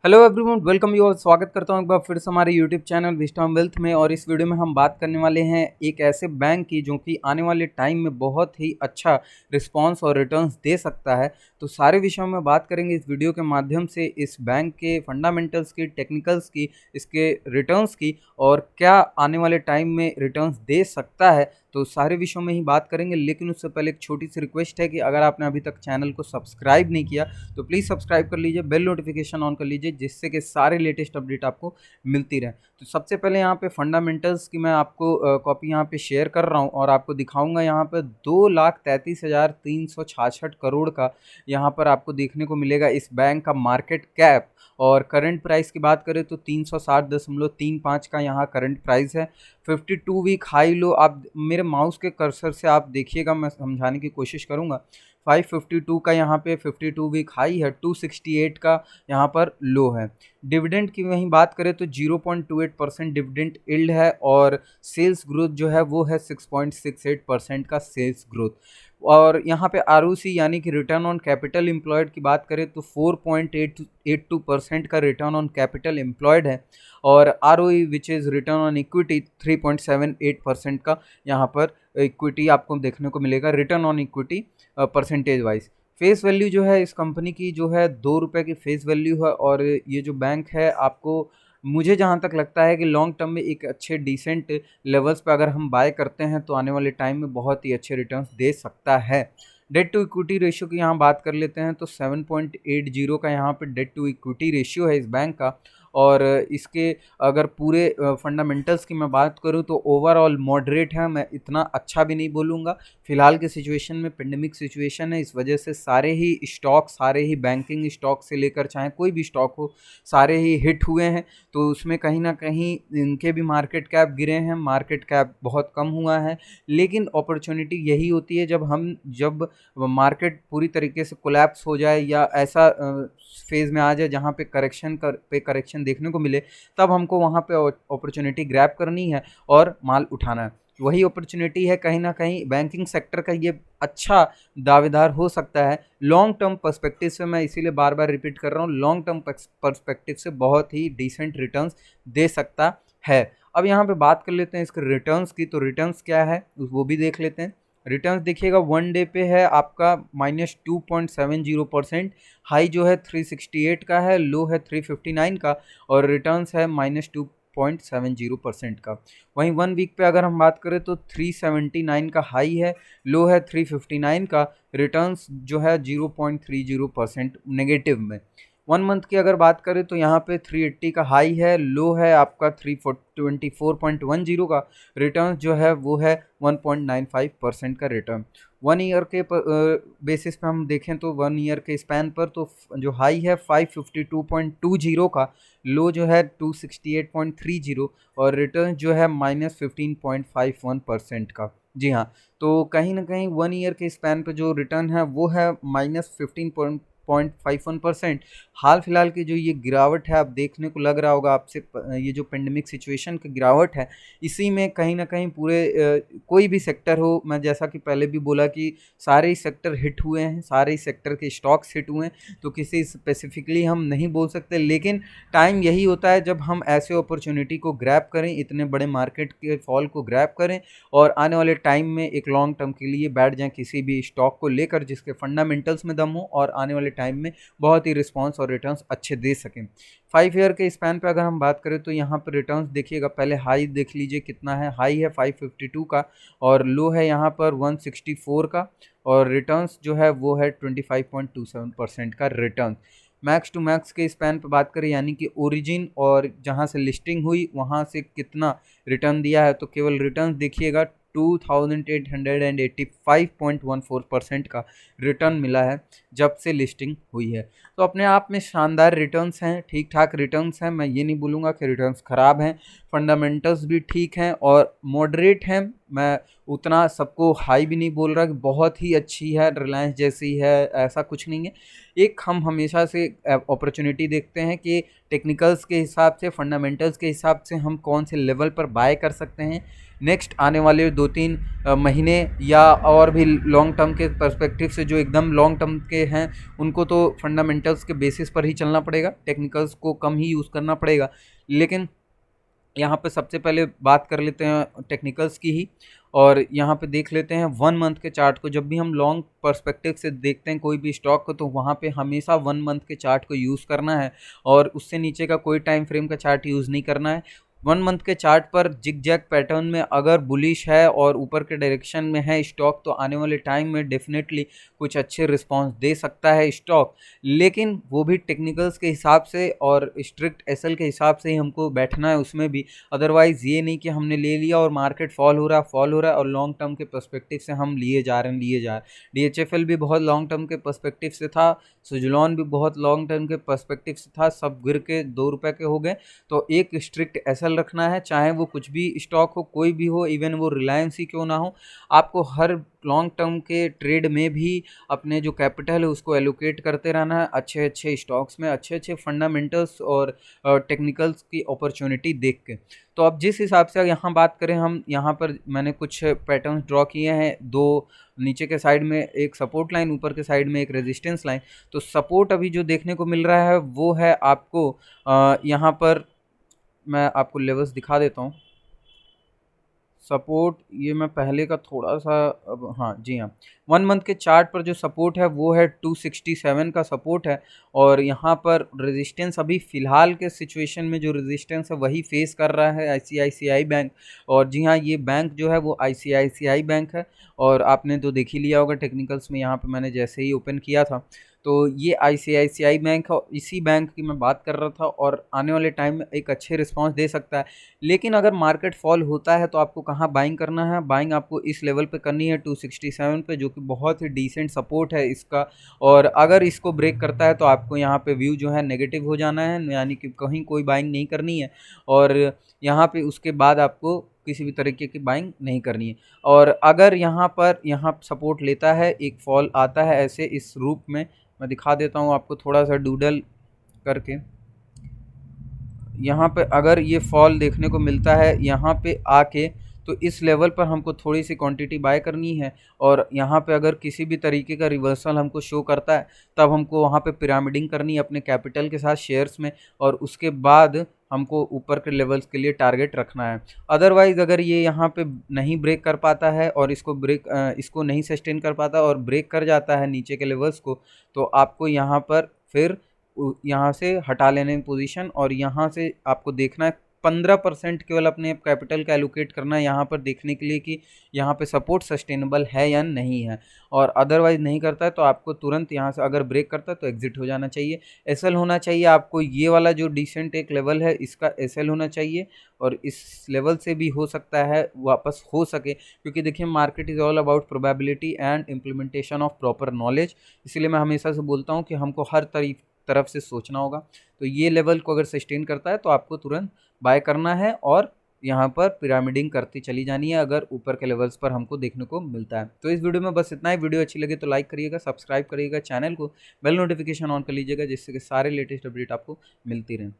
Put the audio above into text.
Hello everyone, welcome you और स्वागत करता हूं एक बार फिर से हमारे यूट्यूब चैनल विस्डम वेल्थ में। और इस वीडियो में हम बात करने वाले हैं एक ऐसे बैंक की जो कि आने वाले टाइम में बहुत ही अच्छा रिस्पांस और रिटर्न्स दे सकता है। तो सारे विषयों में बात करेंगे इस वीडियो के माध्यम से, इस बैंक के फंडामेंटल्स की, टेक्निकल्स की, इसके रिटर्न्स की, और क्या आने वाले टाइम में रिटर्न्स दे सकता है। तो सारे विषयों में ही बात करेंगे, लेकिन उससे पहले एक छोटी सी रिक्वेस्ट है कि अगर आपने अभी तक चैनल को सब्सक्राइब नहीं किया तो प्लीज़ सब्सक्राइब कर लीजिए, बेल नोटिफिकेशन ऑन कर लीजिए, जिससे कि सारे लेटेस्ट अपडेट आपको मिलती रहे। तो सबसे पहले यहाँ पे फंडामेंटल्स की मैं आपको कॉपी यहाँ पे शेयर कर रहा हूँ और आपको दिखाऊंगा। यहाँ पे 2,33,366 करोड़ का यहाँ पर आपको देखने को मिलेगा इस बैंक का मार्केट कैप। और करंट प्राइस की बात करें तो 360.35 का यहाँ करंट प्राइस है। 52 वीक हाई लो आप मेरे माउस के कर्सर से आप देखिएगा, मैं समझाने की कोशिश करूँगा। 552 का यहाँ पे 52 वीक हाई है, 268 का यहाँ पर लो है। डिविडेंड की वहीं बात करें तो 0.28% डिविडेंड यील्ड है और सेल्स ग्रोथ जो है वो है 6.68% का सेल्स ग्रोथ। और यहाँ पे आरओसी यानी कि रिटर्न ऑन कैपिटल एम्प्लॉयड की बात करें तो 4.82% का रिटर्न ऑन कैपिटल एम्प्लॉयड है। और ROE which is return on equity 3.78% का यहाँ पर इक्विटी आपको देखने को मिलेगा, return on equity percentage wise. Face value जो है इस कंपनी की जो है 2 रुपये की फेस वैल्यू है। और ये जो बैंक है आपको, मुझे जहाँ तक लगता है कि लॉन्ग टर्म में एक अच्छे डिसेंट लेवल्स पे अगर हम बाय करते हैं तो आने वाले टाइम में बहुत ही अच्छे रिटर्न्स दे सकता है। डेट टू इक्विटी रेशियो की यहाँ बात कर लेते हैं तो 7.80 का यहाँ पे डेट टू इक्विटी रेशियो है इस बैंक का। और इसके अगर पूरे फंडामेंटल्स की मैं बात करूं तो ओवरऑल मॉडरेट है, मैं इतना अच्छा भी नहीं बोलूँगा। फिलहाल के सिचुएशन में पेंडेमिक सिचुएशन है, इस वजह से सारे ही स्टॉक, सारे ही बैंकिंग स्टॉक से लेकर चाहे कोई भी स्टॉक हो, सारे ही हिट हुए हैं। तो उसमें कहीं ना कहीं इनके भी मार्केट कैप गिरे हैं, मार्केट कैप बहुत कम हुआ है। लेकिन अपॉर्चुनिटी यही होती है जब मार्केट पूरी तरीके से कोलैप्स हो जाए या ऐसा फेज में आ जाए जहाँ पे करेक्शन देखने को मिले, तब हमको वहाँ पे अपॉर्चुनिटी ग्रैब करनी है और माल उठाना है। वही अपॉर्चुनिटी है कहीं ना कहीं बैंकिंग सेक्टर का, ये अच्छा दावेदार हो सकता है लॉन्ग टर्म पर्सपेक्टिव से। मैं इसीलिए बार बार रिपीट कर रहा हूँ, लॉन्ग टर्म पर्सपेक्टिव से बहुत ही डिसेंट रिटर्न्स दे सकता है। अब यहाँ पे बात कर लेते हैं इसके रिटर्न्स की, तो रिटर्न्स क्या है वो भी देख लेते हैं। रिटर्न्स देखिएगा, वन डे पे है आपका -2.70%, हाई जो है 368 का है, लो है 359 का, और रिटर्न्स है -2.70% का। वहीं वन वीक पे अगर हम बात करें तो 379 का हाई है, लो है 359 का, रिटर्न्स जो है 0.30% नेगेटिव में। वन मंथ की अगर बात करें तो यहाँ पे 380 का हाई है, लो है आपका 324.10 का, रिटर्न जो है वो है 1.95% का रिटर्न। वन ईयर के बेसिस पे हम देखें तो वन ईयर के स्पैन पर तो जो हाई है 552.20 का, लो जो है 268.30, और रिटर्न जो है -15.51% का। जी हाँ, तो कहीं ना कहीं वन ईयर के स्पैन पे जो रिटर्न है वो है -15.51%। हाल फिलहाल की जो ये गिरावट है, आप देखने को लग रहा होगा आपसे, ये जो पेंडेमिक सिचुएशन की गिरावट है, इसी में कहीं ना कहीं पूरे कोई भी सेक्टर हो, मैं जैसा कि पहले भी बोला कि सारे ही सेक्टर हिट हुए हैं, सारे ही सेक्टर के स्टॉक्स हिट हुए हैं, तो किसी स्पेसिफिकली हम नहीं बोल सकते। लेकिन टाइम यही होता है जब हम ऐसे अपॉर्चुनिटी को ग्रैब करें, इतने बड़े मार्केट के फॉल को ग्रैब करें और आने वाले टाइम में एक लॉन्ग टर्म के लिए बैठ जाएं किसी भी स्टॉक को लेकर जिसके फंडामेंटल्स में दम हो और आने वाले टाइम में बहुत ही रिस्पॉन्स और रिटर्न्स अच्छे दे सकें। 5 ईयर के स्पैन पे अगर हम बात करें तो यहाँ पर रिटर्न्स देखिएगा, पहले हाई देख लीजिए कितना है, हाई है 552 का और लो है यहाँ पर 164 का, और रिटर्न्स जो है वो है 25.27% का रिटर्न। मैक्स टू मैक्स के स्पैन पे बात करें यानी कि ओरिजिन और जहाँ से लिस्टिंग हुई वहाँ से कितना रिटर्न दिया है, तो केवल रिटर्न देखिएगा 2885.14% का रिटर्न मिला है जब से लिस्टिंग हुई है। तो अपने आप में शानदार रिटर्न्स हैं, ठीक ठाक रिटर्न्स हैं, मैं ये नहीं बोलूँगा कि रिटर्न्स ख़राब हैं। फंडामेंटल्स भी ठीक हैं और मॉडरेट हैं, मैं उतना सबको हाई भी नहीं बोल रहा कि बहुत ही अच्छी है, रिलायंस जैसी है, ऐसा कुछ नहीं है। एक हम हमेशा से अपॉर्चुनिटी देखते हैं कि टेक्निकल्स के हिसाब से, फंडामेंटल्स के हिसाब से हम कौन से लेवल पर बाय कर सकते हैं नेक्स्ट आने वाले 2-3 महीने, या और भी लॉन्ग टर्म के पर्सपेक्टिव से जो एकदम लॉन्ग टर्म के हैं उनको तो फंडामेंटल्स के बेसिस पर ही चलना पड़ेगा, टेक्निकल्स को कम ही यूज़ करना पड़ेगा। लेकिन यहाँ पे सबसे पहले बात कर लेते हैं टेक्निकल्स की ही, और यहाँ पे देख लेते हैं 1 मंथ के चार्ट को। जब भी हम लॉन्ग पर्सपेक्टिव से देखते हैं कोई भी स्टॉक को, तो वहाँ पे हमेशा 1 मंथ के चार्ट को यूज़ करना है और उससे नीचे का कोई टाइम फ्रेम का चार्ट यूज़ नहीं करना है। 1 मंथ के चार्ट पर जिग जैग पैटर्न में अगर बुलिश है और ऊपर के डायरेक्शन में है स्टॉक, तो आने वाले टाइम में डेफिनेटली कुछ अच्छे रिस्पॉन्स दे सकता है स्टॉक, लेकिन वो भी टेक्निकल्स के हिसाब से और स्ट्रिक्ट एसएल के हिसाब से ही हमको बैठना है उसमें भी। अदरवाइज़ ये नहीं कि हमने ले लिया और मार्केट फॉल हो रहा है और लॉन्ग टर्म के पर्सपेक्टिव से हम लिए जा रहे हैं। डीएचएफएल भी बहुत लॉन्ग टर्म के पर्सपेक्टिव से था, सुजलॉन भी बहुत लॉन्ग टर्म के पर्सपेक्टिव से था, सब गिर के 2 रुपये के हो गए। तो एक स्ट्रिक्ट एसएल रखना है, चाहे वो कुछ भी स्टॉक हो, कोई भी हो, इवन वो रिलायंस ही क्यों ना हो। आपको हर लॉन्ग टर्म के ट्रेड में भी अपने जो कैपिटल है उसको एलोकेट करते रहना है अच्छे अच्छे स्टॉक्स में, अच्छे अच्छे फंडामेंटल्स और टेक्निकल्स की अपॉर्चुनिटी देख के। तो अब जिस हिसाब से यहाँ बात करें, हम यहाँ पर मैंने कुछ पैटर्न्स ड्रॉ किए हैं, 2 नीचे के साइड में एक सपोर्ट लाइन, ऊपर के साइड में एक रेजिस्टेंस लाइन। तो सपोर्ट अभी जो देखने को मिल रहा है वो है आपको यहाँ पर मैं आपको लेवल्स दिखा देता हूँ। सपोर्ट ये मैं पहले का थोड़ा सा, अब हाँ जी हाँ, 1 मंथ के चार्ट पर जो सपोर्ट है वो है 267 का सपोर्ट है, और यहाँ पर रेजिस्टेंस अभी फ़िलहाल के सिचुएशन में जो रेजिस्टेंस है वही फेस कर रहा है आईसीआईसीआई बैंक। और जी हाँ, ये बैंक जो है वो आईसीआईसीआई बैंक है, और आपने तो देख ही लिया होगा टेक्निकल्स में, यहाँ पे मैंने जैसे ही ओपन किया था तो ये आईसीआईसीआई बैंक है, इसी बैंक की मैं बात कर रहा था, और आने वाले टाइम में एक अच्छे रिस्पांस दे सकता है। लेकिन अगर मार्केट फॉल होता है तो आपको कहाँ बाइंग करना है? बाइंग आपको इस लेवल पे करनी है 267 पे, जो कि बहुत ही डिसेंट सपोर्ट है इसका, और अगर इसको ब्रेक करता है तो आपको यहाँ पे व्यू जो है नेगेटिव हो जाना है, यानी कि कहीं कोई बाइंग नहीं करनी है, और यहाँ पे उसके बाद आपको किसी भी तरीके की बाइंग नहीं करनी है। और अगर यहाँ सपोर्ट लेता है, एक फॉल आता है ऐसे इस रूप में, मैं दिखा देता हूँ आपको थोड़ा सा डूडल करके। यहाँ पे अगर ये फॉल देखने को मिलता है यहाँ पे आके, तो इस लेवल पर हमको थोड़ी सी क्वांटिटी बाय करनी है, और यहाँ पे अगर किसी भी तरीके का रिवर्सल हमको शो करता है तब हमको वहाँ पे पिरामिडिंग करनी है अपने कैपिटल के साथ शेयर्स में, और उसके बाद हमको ऊपर के लेवल्स के लिए टारगेट रखना है। अदरवाइज़ अगर ये यहाँ पे नहीं ब्रेक कर पाता है और इसको नहीं सस्टेन कर पाता और ब्रेक कर जाता है नीचे के लेवल्स को, तो आपको यहाँ पर फिर यहाँ से हटा लेने में पोजीशन, और यहाँ से आपको देखना है 15% केवल अपने कैपिटल का एलोकेट करना है यहाँ पर देखने के लिए कि यहाँ पे सपोर्ट सस्टेनेबल है या नहीं है, और अदरवाइज नहीं करता है तो आपको तुरंत यहाँ से, अगर ब्रेक करता है तो एग्जिट हो जाना चाहिए। एसएल होना चाहिए आपको, ये वाला जो डिसेंट एक लेवल है इसका एसएल होना चाहिए, और इस लेवल से भी हो सकता है वापस हो सके, क्योंकि देखिए market is all about probability and implementation of proper knowledge. इसीलिए मैं हमेशा से बोलता हूँ कि हमको हर तरफ से सोचना होगा। तो ये लेवल को अगर सस्टेन करता है तो आपको तुरंत बाय करना है, और यहाँ पर पिरामिडिंग करती चली जानी है अगर ऊपर के लेवल्स पर हमको देखने को मिलता है। तो इस वीडियो में बस इतना ही। वीडियो अच्छी लगे तो लाइक करिएगा, सब्सक्राइब करिएगा चैनल को, बेल नोटिफिकेशन ऑन कर लीजिएगा, जिससे कि सारे लेटेस्ट अपडेट आपको मिलती रहें।